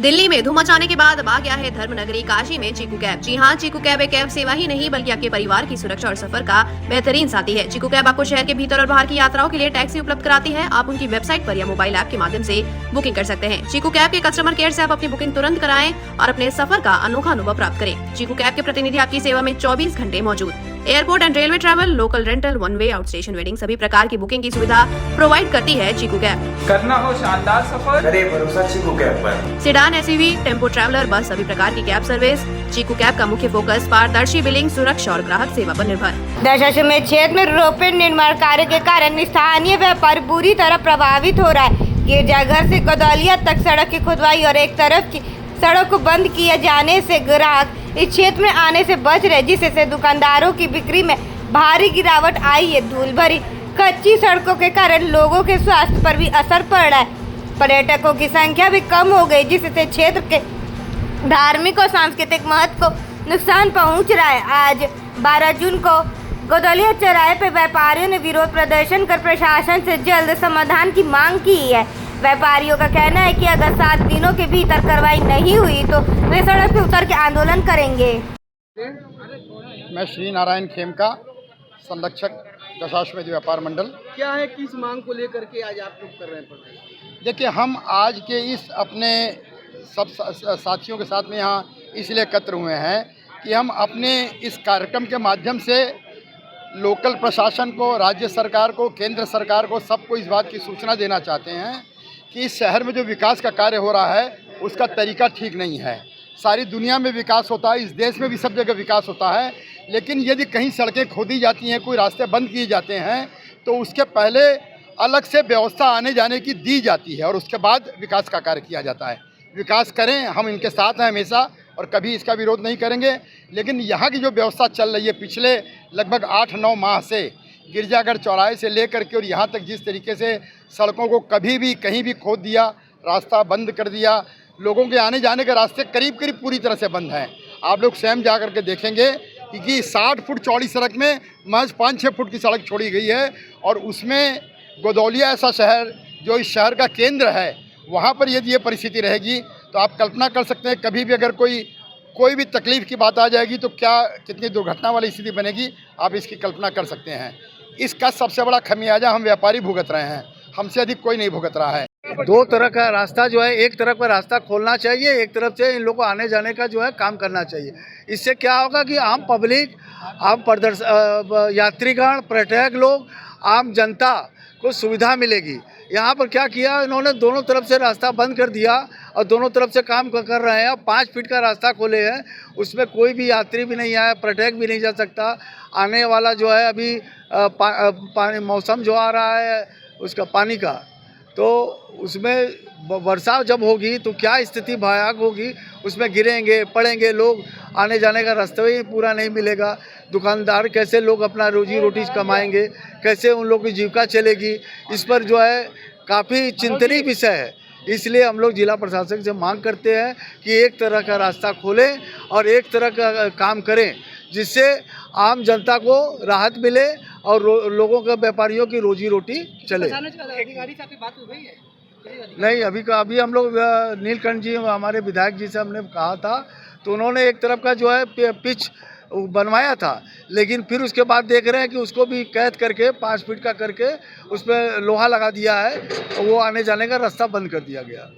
दिल्ली में धूम मचाने के बाद अब आ गया है धर्मनगरी काशी में चीकू कैब। जी हाँ, चीकू कैब एक कैब सेवा ही नहीं बल्कि आपके परिवार की सुरक्षा और सफर का बेहतरीन साथी है। चीकू कैब आपको शहर के भीतर और बाहर की यात्राओं के लिए टैक्सी उपलब्ध कराती है। आप उनकी वेबसाइट पर या मोबाइल ऐप के माध्यम से बुकिंग कर सकते हैं। चीकू कैब के कस्टमर केयर से आप अपनी बुकिंग तुरंत कराएं और अपने सफर का अनोखा अनुभव प्राप्त करें। चीकू कैब के प्रतिनिधि आपकी सेवा में 24 घंटे मौजूद। Airport and railway travel, local rental, one way, out station waiting सभी प्रकार की बुकिंग की सुविधा प्रोवाइड करती है चीकू कैब। करना हो शानदार सफर, करे भरोसा चीकू कैब पर। सेडान, एसयूवी, टेम्पो ट्रैवलर, बस सभी प्रकार की कैब सर्विस। चीकू कैब का मुख्य फोकस पारदर्शी बिलिंग, सुरक्षा और ग्राहक सेवा पर निर्भर। दशाश्वमेध क्षेत्र में रोपवे निर्माण कार्य के कारण स्थानीय व्यापार बुरी तरह प्रभावित हो रहा है। गिरजाघर से गदौलिया तक सड़क की खुदवाई और एक तरफ की सड़क को बंद किए जाने से ग्राहक इस क्षेत्र में आने से बच रहे, जिससे दुकानदारों की बिक्री में भारी गिरावट आई है। धूल भरी कच्ची सड़कों के कारण लोगों के स्वास्थ्य पर भी असर पड़ रहा है। पर्यटकों की संख्या भी कम हो गई, जिससे क्षेत्र के धार्मिक और सांस्कृतिक महत्व को नुकसान पहुंच रहा है। आज 12 जून को गदौलिया चौराहे पर व्यापारियों ने विरोध प्रदर्शन कर प्रशासन से जल्द समाधान की मांग की है। व्यापारियों का कहना है कि अगर 7 दिनों के भीतर कार्रवाई नहीं हुई तो वे सड़क पर उतर के आंदोलन करेंगे। मैं श्री नारायण खेमका, संरक्षक दशाश्वमेध व्यापार मंडल। क्या है, किस मांग को लेकर के आज आप लोग कर रहे हैं प्रदर्शन? देखिए, हम आज के इस अपने सब साथियों के साथ में यहाँ इसलिए एकत्र हुए हैं कि हम अपने इस कार्यक्रम के माध्यम से लोकल प्रशासन को, राज्य सरकार को, केंद्र सरकार को, सबको इस बात की सूचना देना चाहते हैं कि इस शहर में जो विकास का कार्य हो रहा है उसका तरीका ठीक नहीं है। सारी दुनिया में विकास होता है, इस देश में भी सब जगह विकास होता है, लेकिन यदि कहीं सड़कें खोदी जाती हैं, कोई रास्ते बंद किए जाते हैं तो उसके पहले अलग से व्यवस्था आने जाने की दी जाती है और उसके बाद विकास का कार्य किया जाता है। विकास करें, हम इनके साथ हैं हमेशा और कभी इसका विरोध नहीं करेंगे, लेकिन यहाँ की जो व्यवस्था चल रही है पिछले लगभग 8-9 माह से, गिरजाघर चौराहे से लेकर के और यहाँ तक जिस तरीके से सड़कों को कभी भी कहीं भी खोद दिया, रास्ता बंद कर दिया, लोगों के आने जाने के रास्ते करीब करीब पूरी तरह से बंद हैं। आप लोग स्वयं जा कर के देखेंगे कि 60 फुट चौड़ी सड़क में महज 5-6 फुट की सड़क छोड़ी गई है और उसमें गदौलिया ऐसा शहर जो इस शहर का केंद्र है, वहाँ पर यदि ये परिस्थिति रहेगी तो आप कल्पना कर सकते हैं कभी भी अगर कोई भी तकलीफ़ की बात आ जाएगी तो क्या कितनी दुर्घटना वाली स्थिति बनेगी, आप इसकी कल्पना कर सकते हैं। इसका सबसे बड़ा खमियाजा हम व्यापारी भुगत रहे हैं, हमसे अधिक कोई नहीं भुगत रहा है। दो तरह का रास्ता जो है, एक तरफ का रास्ता खोलना चाहिए, एक तरफ से इन लोगों को आने जाने का जो है काम करना चाहिए। इससे क्या होगा कि आम पब्लिक, आम यात्रीगण, पर्यटक लोग, आम जनता को सुविधा मिलेगी। यहाँ पर क्या किया इन्होंने, दोनों तरफ से रास्ता बंद कर दिया और दोनों तरफ से काम कर रहे हैं। 5 फीट का रास्ता खोले हैं, उसमें कोई भी यात्री भी नहीं आया, पर्यटक भी नहीं जा सकता। आने वाला जो है अभी पानी मौसम जो आ रहा है उसका पानी का, तो उसमें वर्षा जब होगी तो क्या स्थिति भयानक होगी, उसमें गिरेंगे, पड़ेंगे लोग, आने जाने का रास्ता ही पूरा नहीं मिलेगा। दुकानदार कैसे लोग अपना रोजी रोटी कमाएंगे, कैसे उन लोगों की जीविका चलेगी, इस पर जो है काफ़ी चिंतनीय विषय है। इसलिए हम लोग जिला प्रशासन से मांग करते हैं कि एक तरह का रास्ता खोलें और एक तरह का काम करें, जिससे आम जनता को राहत मिले और लोगों के, व्यापारियों की रोजी रोटी चले। अधिकारी से आपकी बात हुई है? नहीं, अभी हम लोग नीलकंठ जी, हमारे विधायक जी से हमने कहा था, तो उन्होंने एक तरफ का जो है पिच बनवाया था, लेकिन फिर उसके बाद देख रहे हैं कि उसको भी कैद करके 5 फीट का करके उस पर लोहा लगा दिया है, वो आने जाने का रास्ता बंद कर दिया गया।